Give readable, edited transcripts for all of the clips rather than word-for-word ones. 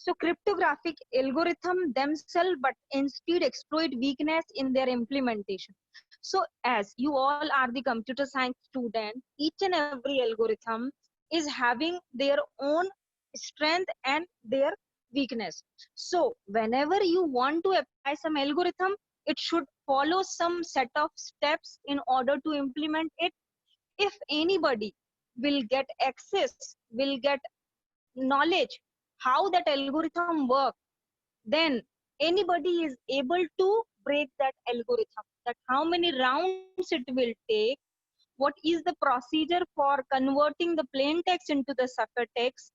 So cryptographic algorithm themselves, but instead exploit weakness in their implementation. So as you all are the computer science student, each and every algorithm is having their own strength and their weakness. So whenever you want to apply some algorithm, it should follow some set of steps in order to implement it. If anybody will get access, will get knowledge how that algorithm works, then anybody is able to break that algorithm. That how many rounds it will take, what is the procedure for converting the plain text into the ciphertext,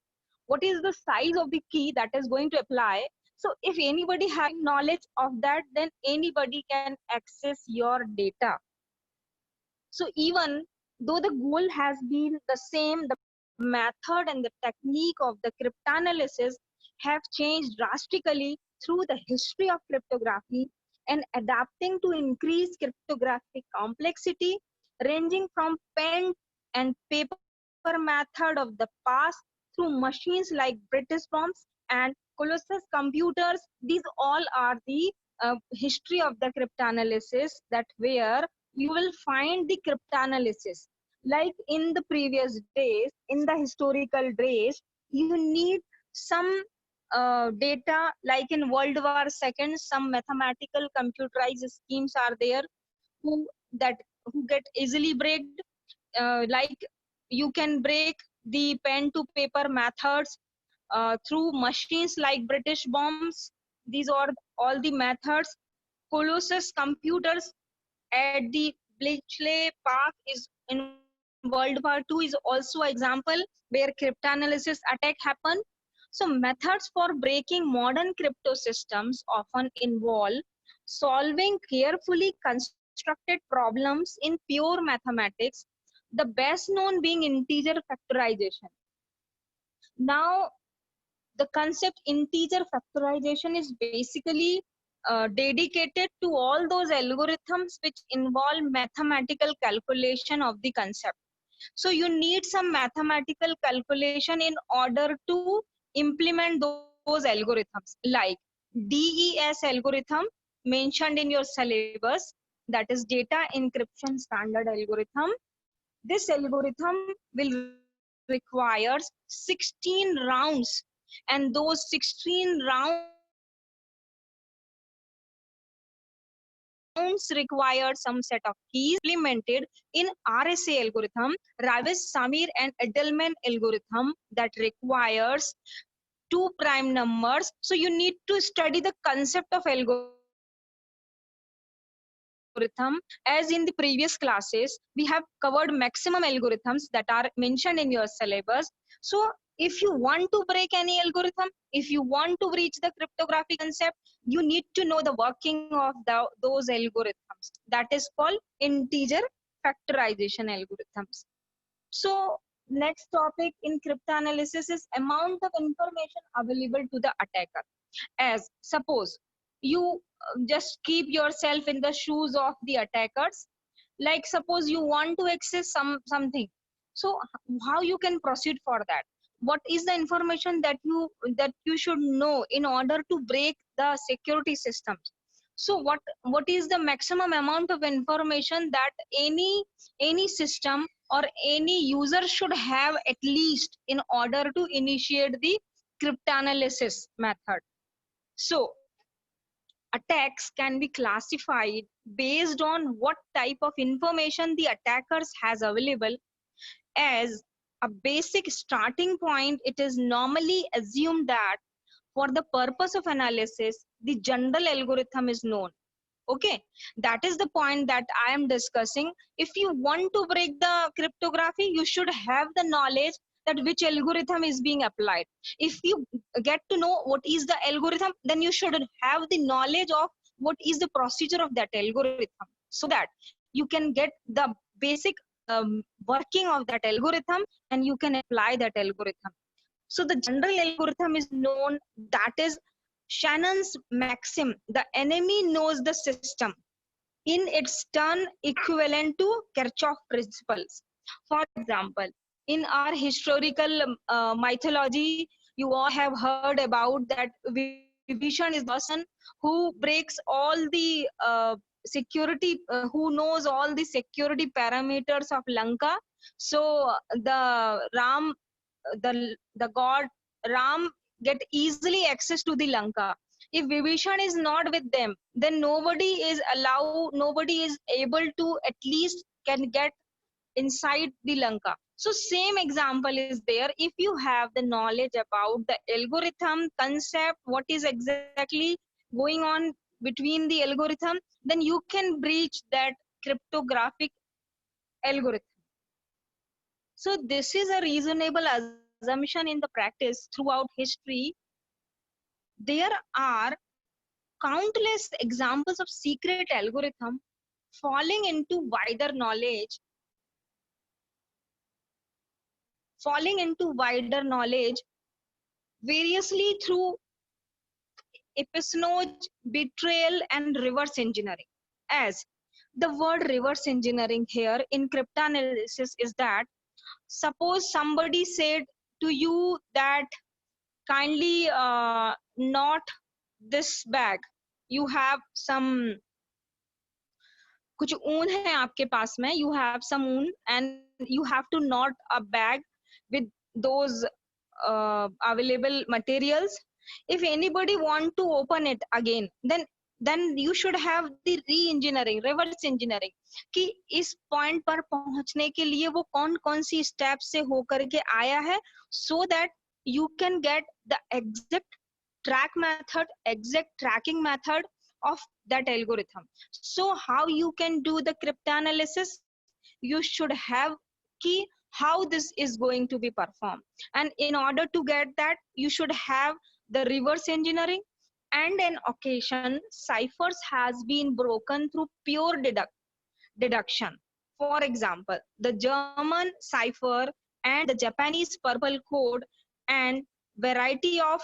what is the size of the key that is going to apply. So if anybody having knowledge of that, then anybody can access your data. So even though the goal has been the same, the method and the technique of the cryptanalysis have changed drastically through the history of cryptography, and adapting to increased cryptographic complexity ranging from pen and paper method of the past through machines like British bombs and Colossus computers. These all are the history of the cryptanalysis, that where you will find the cryptanalysis. Like in the previous days, in the historical days, you need some data, like in World War II, some mathematical computerized schemes are there who that who get easily breaked. Like you can break the pen to paper methods through machines like British bombs. These are all the methods. Colossus computers at the Bletchley Park is in World War II is also an example where cryptanalysis attack happened. So methods for breaking modern crypto systems often involve solving carefully constructed problems in pure mathematics, the best known being integer factorization. Now, the concept integer factorization is basically dedicated to all those algorithms which involve mathematical calculation of the concept. So you need some mathematical calculation in order to implement those algorithms, like DES algorithm mentioned in your syllabus, that is data encryption standard algorithm. This algorithm will require 16 rounds, and those 16 rounds require some set of keys implemented in RSA algorithm, Ravish, Samir, and Edelman algorithm, that requires two prime numbers. So you need to study the concept of algorithm. As in the previous classes, we have covered maximum algorithms that are mentioned in your syllabus. So if you want to break any algorithm, if you want to reach the cryptographic concept, you need to know the working of those algorithms. That is called integer factorization algorithms. So next topic in cryptanalysis is amount of information available to the attacker. As suppose you just keep yourself in the shoes of the attackers. Like suppose you want to access something. So how you can proceed for that? What is the information that you should know in order to break the security systems? So what is the maximum amount of information that any system or any user should have at least in order to initiate the cryptanalysis method? So attacks can be classified based on what type of information the attackers has available. As a basic starting point, it is normally assumed that for the purpose of analysis, the general algorithm is known. Okay, that is the point that I am discussing. If you want to break the cryptography, you should have the knowledge that which algorithm is being applied. If you get to know what is the algorithm, then you should have the knowledge of what is the procedure of that algorithm, so that you can get the basic working of that algorithm and you can apply that algorithm. So the general algorithm is known, that is Shannon's maxim: the enemy knows the system, in its turn equivalent to Kirchhoff principles. For example, in our historical mythology, You all have heard about that Vibhishan is the person who breaks all the security, who knows all the security parameters of Lanka. So the Ram, the god Ram get easily access to the Lanka. If Vibhishan is not with them, then nobody is able to at least can get inside the Lanka. So same example is there. If you have the knowledge about the algorithm concept, what is exactly going on between the algorithm, then you can breach that cryptographic algorithm. So this is a reasonable assumption in the practice throughout history. There are countless examples of secret algorithm falling falling into wider knowledge variously through espionage, betrayal, and reverse engineering. As the word reverse engineering here in cryptanalysis is that suppose somebody said to you that kindly not this bag. You have some कुछ ऊन है आपके पास में, you have some ऊन and you have to knot a bag with those available materials. If anybody want to open it again, then you should have the re-engineering, reverse engineering, कि इस point पर पहुंचने के लिए वो कौन कौन सी steps से होकर के आया है, so that you can get the exact tracking method of that algorithm. So how you can do the cryptanalysis? You should have key how this is going to be performed, and in order to get that you should have the reverse engineering. And an occasion ciphers has been broken through pure deduction. For example, the German cipher and the Japanese purple code and variety of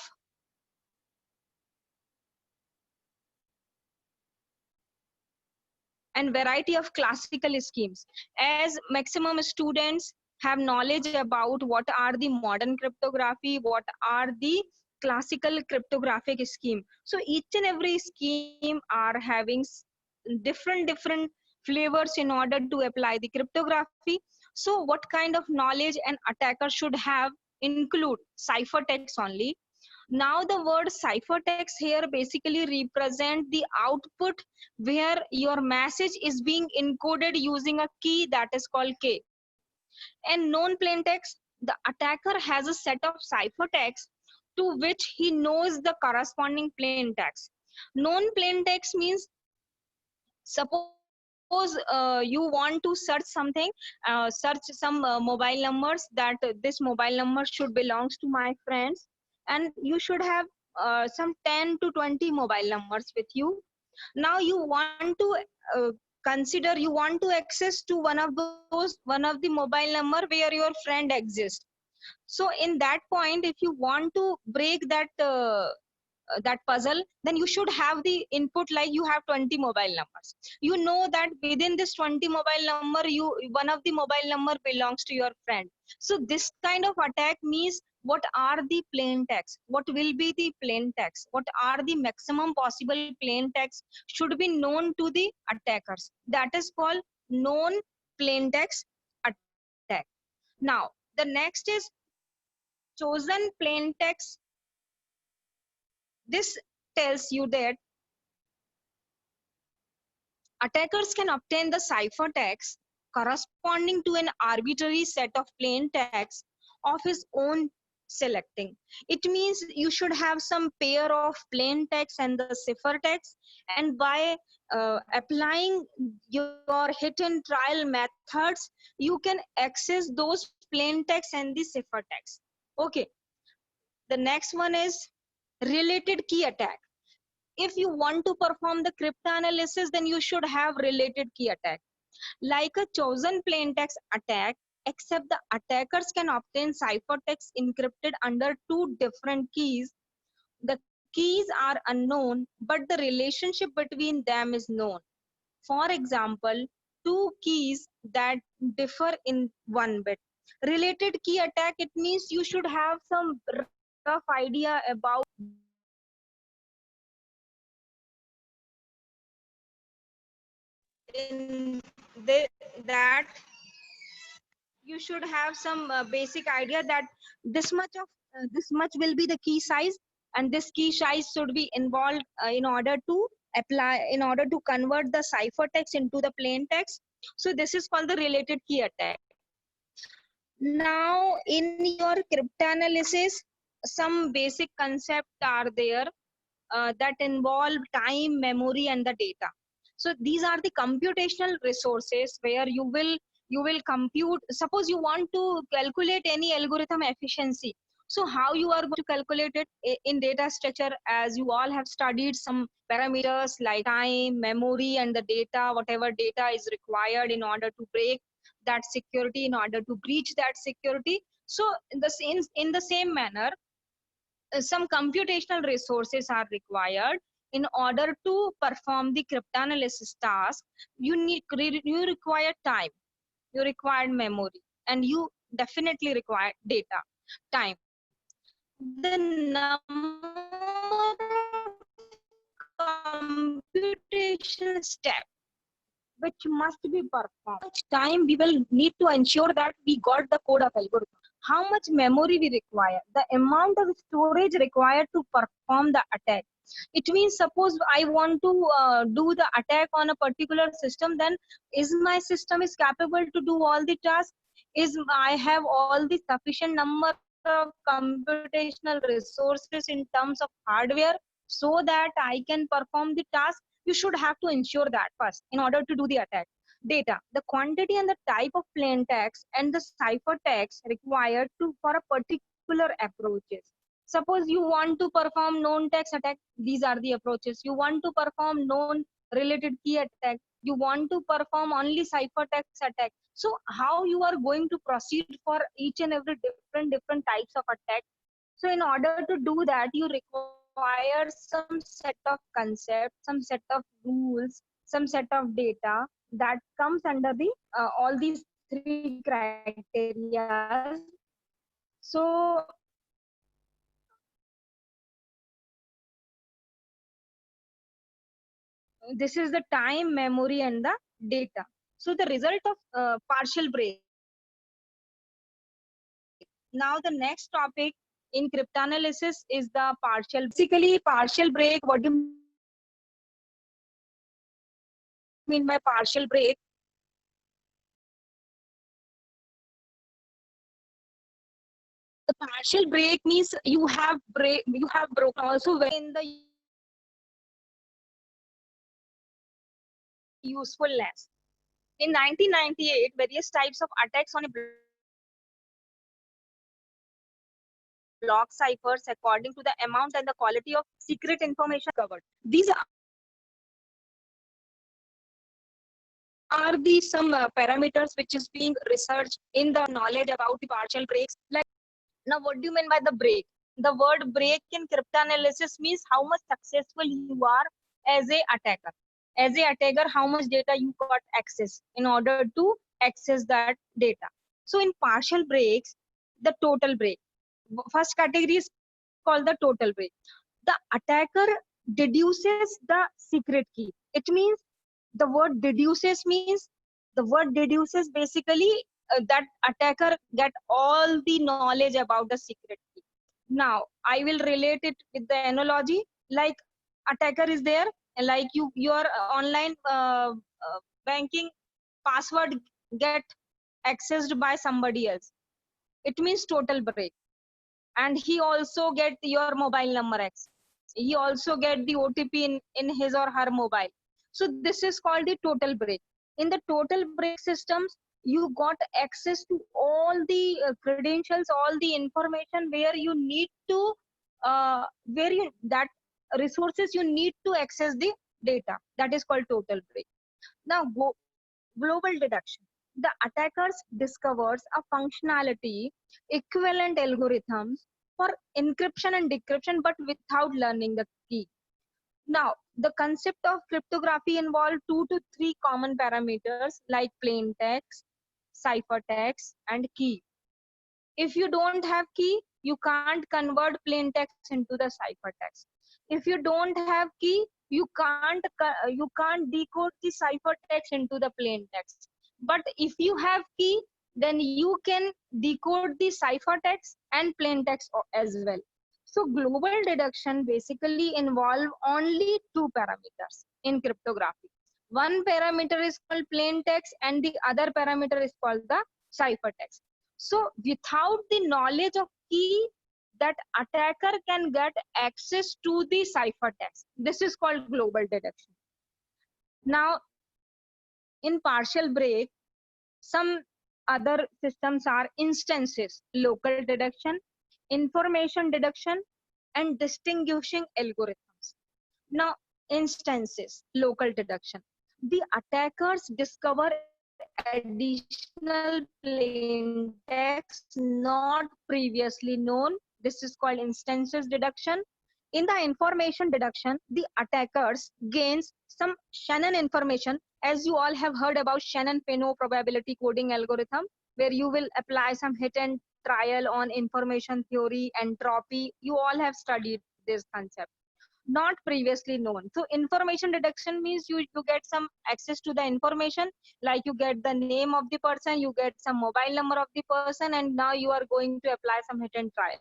classical schemes. As maximum students have knowledge about what are the modern cryptography, what are the classical cryptographic scheme. So each and every scheme are having different flavors in order to apply the cryptography. So what kind of knowledge an attacker should have include ciphertext only. Now the word ciphertext here basically represent the output where your message is being encoded using a key that is called K. And known plain text, the attacker has a set of ciphertext to which he knows the corresponding plain text. Known plain text means, suppose you want to search something, search some mobile numbers, that this mobile number should belongs to my friends, and you should have some 10 to 20 mobile numbers with you. Now you want to uh, consider, you want to access to one of the mobile number where your friend exists. So in that point, if you want to break that puzzle, then you should have the input like you have 20 mobile numbers. You know that within this 20 mobile number, one of the mobile number belongs to your friend. So this kind of attack means what are the plain text, what will be the plain text, what are the maximum possible plain text should be known to the attackers. That is called known plain text attack. Now the next is chosen plain text. This tells you that attackers can obtain the ciphertext corresponding to an arbitrary set of plain text of his own selecting. It means you should have some pair of plain text and the ciphertext, and by applying your hit and trial methods, you can access those plain text and the ciphertext. Okay. The next one is related key attack. If you want to perform the cryptanalysis, then you should have related key attack. Like a chosen plain text attack, except the attackers can obtain ciphertext encrypted under two different keys. The keys are unknown, but the relationship between them is known. For example, two keys that differ in one bit. Related key attack, it means you should have some rough idea about in that you should have some basic idea that this much will be the key size, and this key size should be involved in order to convert the ciphertext into the plain text. So this is called the related key attack. Now in your cryptanalysis, some basic concepts are there that involve time, memory, and the data. So these are the computational resources where you will compute. Suppose you want to calculate any algorithm efficiency. So how you are going to calculate it in data structure, as you all have studied some parameters like time, memory, and the data, whatever data is required in order to break that security, in order to breach that security. So in the same manner, some computational resources are required in order to perform the cryptanalysis task. You require time, you require memory, and you definitely require data. Time, the number computation step which must be performed, much time we will need to ensure that we got the code of algorithm, how much memory we require, the amount of storage required to perform the attack. It means suppose I want to do the attack on a particular system, then is my system is capable to do all the tasks? Is I have all the sufficient number of computational resources in terms of hardware so that I can perform the task? You should have to ensure that first in order to do the attack. Data, the quantity and the type of plain text and the ciphertext required to for a particular approaches. Suppose you want to perform known text attack, these are the approaches. You want to perform known related key attack, you want to perform only ciphertext attack. So how you are going to proceed for each and every different types of attack? So in order to do that, you require some set of concepts, some set of rules, some set of data that comes under the all these three criteria. So this is the time, memory, and the data. So the result of partial break. Now the next topic in cryptanalysis is the partial. Basically, partial break. What do you mean by partial break? The partial break means you have broken also in the usefulness. In 1998, various types of attacks on a block ciphers according to the amount and the quality of secret information covered. These are the some parameters which is being researched in the knowledge about the partial breaks. Like, now what do you mean by the break? The word break in cryptanalysis means how much successful you are as a attacker. As a attacker, how much data you got access in order to access that data. So in partial breaks, the total break. First category is called the total break. The attacker deduces the secret key. It means the word deduces means the word deduces basically that attacker get all the knowledge about the secret key. Now I will relate it with the analogy. Like, attacker is there, like your online banking password get accessed by somebody else. It means total break. And he also get your mobile number access, he also get the OTP in his or her mobile. So this is called the total break. In the total break systems, you got access to all the credentials, all the information where you need to where you that resources you need to access the data. That is called total break. Now global deduction. The attackers discovers a functionality equivalent algorithms for encryption and decryption, but without learning the key. Now, the concept of cryptography involves 2 to 3 common parameters like plain text, ciphertext, and key. If you don't have key, You can't convert plain text into the ciphertext. If you don't have key, you can't decode the ciphertext into the plain text. But if you have key, then you can decode the ciphertext and plain text as well. So global deduction basically involve only two parameters in cryptography. One parameter is called plain text and the other parameter is called the ciphertext. So without the knowledge of key, that attacker can get access to the ciphertext. This is called global deduction. Now, in partial break, some other systems are instances, local deduction, information deduction, and distinguishing algorithms. Now, instances, local deduction. The attackers discover additional plain text not previously known. This is called instances deduction. In the information deduction, the attackers gains some Shannon information. As you all have heard about Shannon-Fano probability coding algorithm, where you will apply some hit and trial on information theory, entropy. You all have studied this concept. Not previously known. So information deduction means you get some access to the information, like you get the name of the person, you get some mobile number of the person, and now you are going to apply some hit and trial.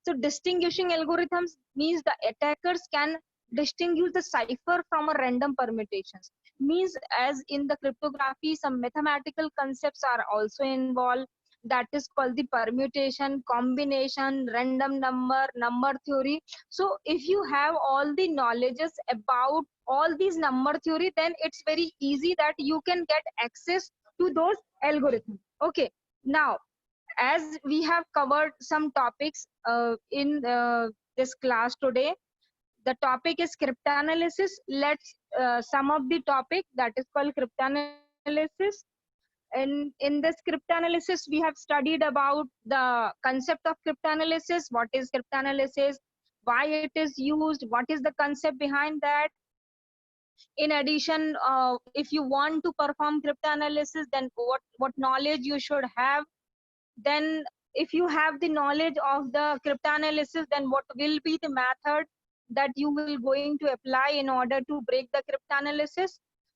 So distinguishing algorithms means the attackers can distinguish the cipher from a random permutations. Means as in the cryptography, some mathematical concepts are also involved. That is called the permutation, combination, random number theory. So if you have all the knowledges about all these number theory, then it's very easy that you can get access to those algorithms. Okay. Now, as we have covered some topics in this class today, the topic is cryptanalysis. Let's sum up the topic, that is called cryptanalysis. In this cryptanalysis, we have studied about the concept of cryptanalysis, what is cryptanalysis, why it is used, what is the concept behind that. In addition, if you want to perform cryptanalysis, then what knowledge you should have. Then if you have the knowledge of the cryptanalysis, then what will be the method that you will going to apply in order to break the cryptanalysis.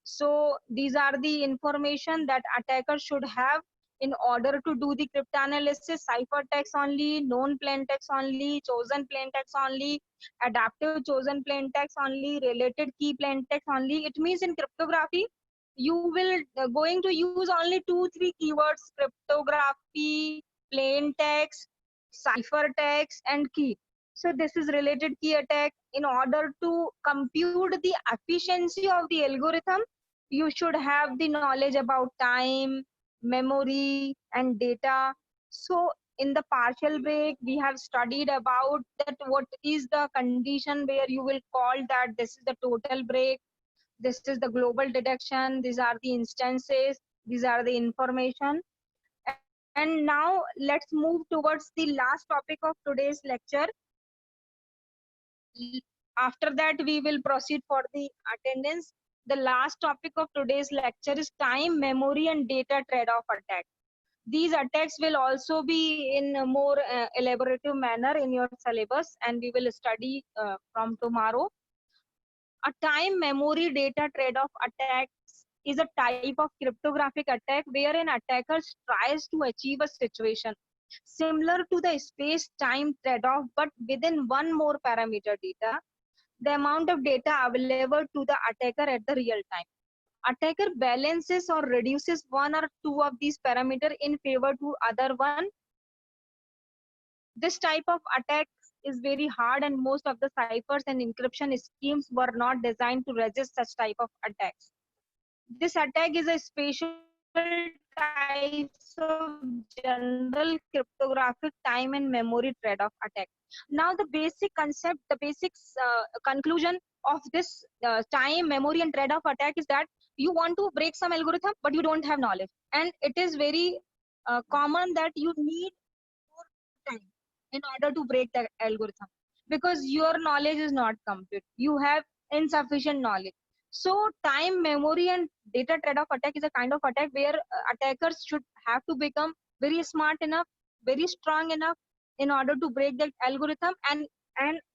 So these are the information that attackers should have in order to do the cryptanalysis: ciphertext only, known plain text only, chosen plain text only, adaptive chosen plain text only, related key plain text only. It means in cryptography, you will going to use only 2-3 keywords: cryptography, plain text, ciphertext, and key. So this is related key attack. In order to compute the efficiency of the algorithm, you should have the knowledge about time, memory, and data. So in the partial break, we have studied about that what is the condition where you will call that this is the total break, this is the global deduction, these are the instances, these are the information. And now let's move towards the last topic of today's lecture. After that, we will proceed for the attendance. The last topic of today's lecture is time, memory, and data trade-off attack. These attacks will also be in a more elaborative manner in your syllabus, and we will study from tomorrow. A time memory data trade-off attack is a type of cryptographic attack where an attacker tries to achieve a situation similar to the space-time trade-off, but within one more parameter data, the amount of data available to the attacker at the real time. Attacker balances or reduces one or two of these parameters in favor to other one. This type of attack is very hard, and most of the ciphers and encryption schemes were not designed to resist such type of attacks. This attack is a special type of general cryptographic time and memory trade-off attack. Now the basic concept, the basic conclusion of this time, memory, and trade-off attack is that you want to break some algorithm, but you don't have knowledge. And it is very common that you need more time in order to break the algorithm, because your knowledge is not complete. You have insufficient knowledge. So time, memory, and data trade-off attack is a kind of attack where attackers should have to become very smart enough, very strong enough in order to break that algorithm, and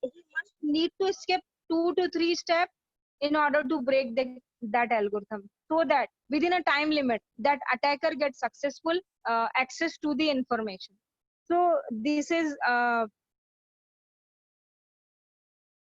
he must need to skip 2 to 3 steps in order to break that algorithm, so that within a time limit that attacker gets successful access to the information. So this is